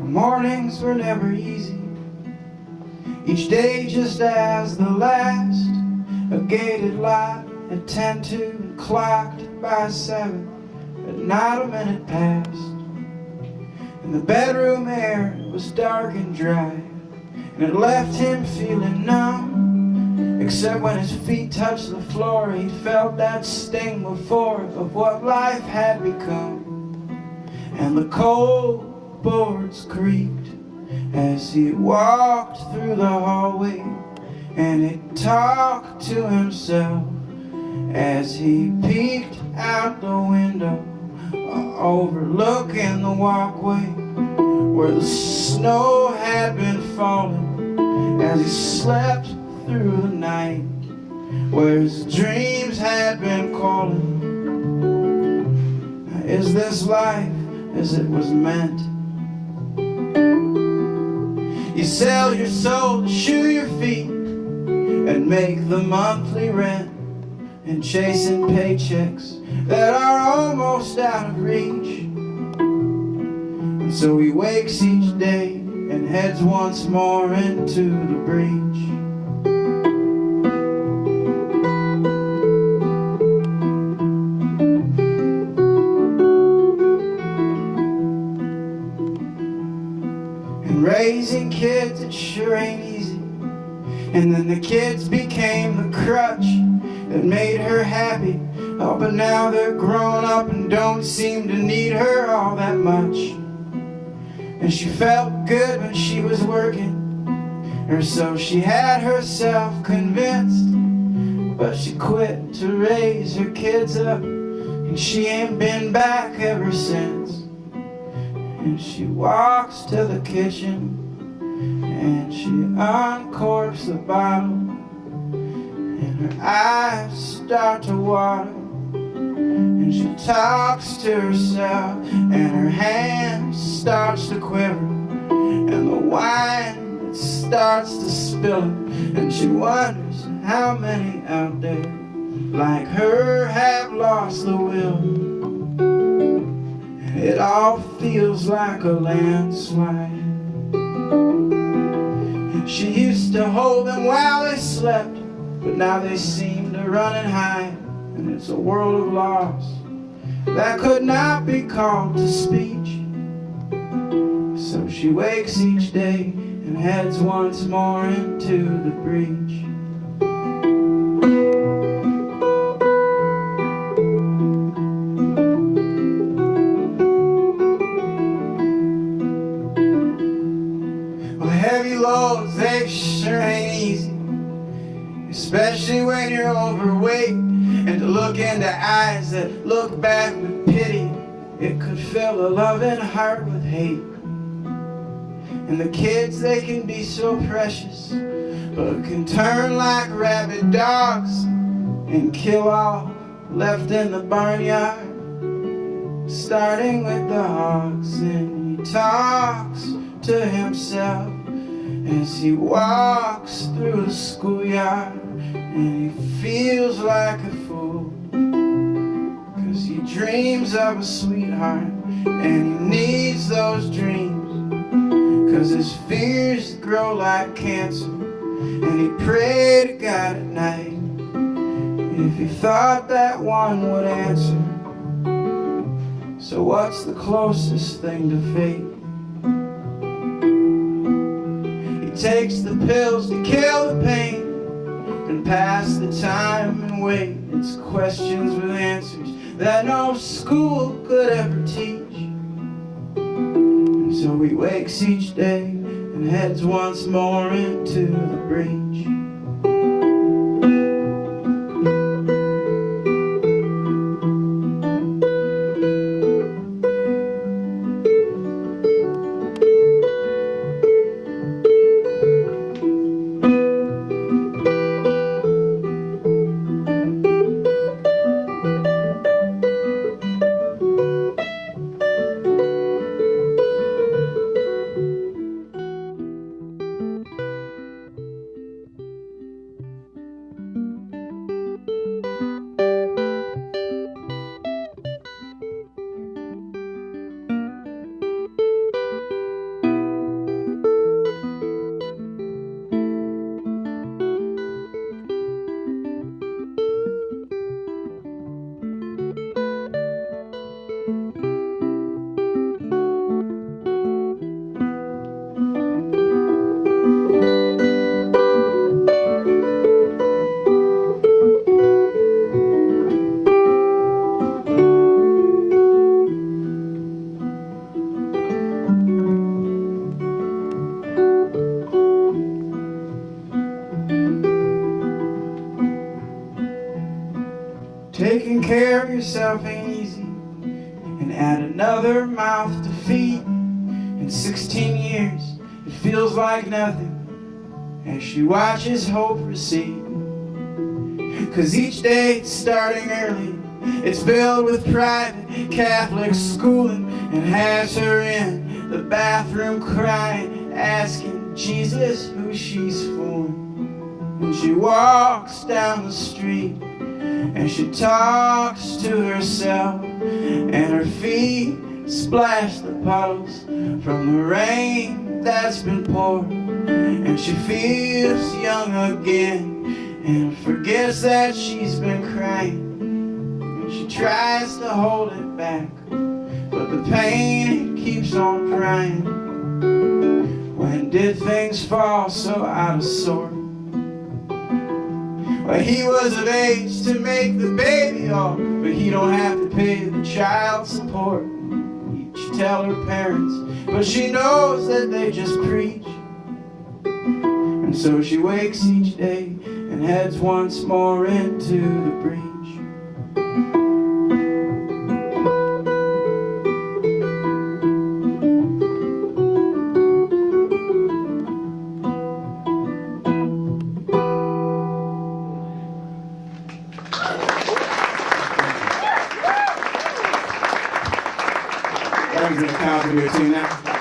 Mornings were never easy, each day just as the last. A gated lot at 10 to and clocked by 7. At night a minute passed, and the bedroom air was dark and dry, and it left him feeling numb. Except when his feet touched the floor, he felt that sting before of what life had become. And the cold boards creaked as he walked through the hallway, and he talked to himself as he peeked out the window, overlooking the walkway where the snow had been falling, as he slept through the night, where his dreams had been calling. Is this life as it was meant? You sell your soul to shoe your feet and make the monthly rent, and chasing paychecks that are almost out of reach. And so he wakes each day and heads once more into the breach. And raising kids, it sure ain't easy. And then the kids became the crutch that made her happy. Oh, but now they're grown up and don't seem to need her all that much. And she felt good when she was working, or so she had herself convinced. But she quit to raise her kids up, and she ain't been back ever since. And she walks to the kitchen and she uncorks the bottle, and her eyes start to water, and she talks to herself, and her hand starts to quiver, and the wine, it starts to spill, and she wonders how many out there like her have lost the will. And it all feels like a landslide. She used to hold them while they slept, but now they seem to run and hide. And it's a world of loss that could not be called to speech. So she wakes each day and heads once more into the breach. Well, heavy loads, they sure ain't easy, especially when you're overweight. And to look into eyes that look back with pity, it could fill a loving heart with hate. And the kids, they can be so precious, but can turn like rabid dogs and kill all left in the barnyard, starting with the hogs. And he talks to himself as he walks through the schoolyard, and he feels like a fool, 'cause he dreams of a sweetheart, and he needs those dreams, 'cause his fears grow like cancer. And he prayed to God at night if he thought that one would answer. So what's the closest thing to fate? He takes the pills to kill the pain and pass the time and wait. It's questions with answers that no school could ever teach. And so he wakes each day and heads once more into the breach. care of yourself ain't easy, and add another mouth to feed. In 16 years, it feels like nothing as she watches hope recede. 'Cause each day it's starting early, it's filled with private Catholic schooling, and has her in the bathroom crying, asking Jesus who she's fooling. And she walks down the street and she talks to herself, and her feet splash the puddles from the rain that's been pouring. And she feels young again and forgets that she's been crying. And she tries to hold it back, but the pain keeps on crying. When did things fall so out of sort? Well, he was of age to make the baby off, but he don't have to pay the child support. She tell her parents, but she knows that they just preach. And so she wakes each day and heads once more into the breach. That was the count to be a team now.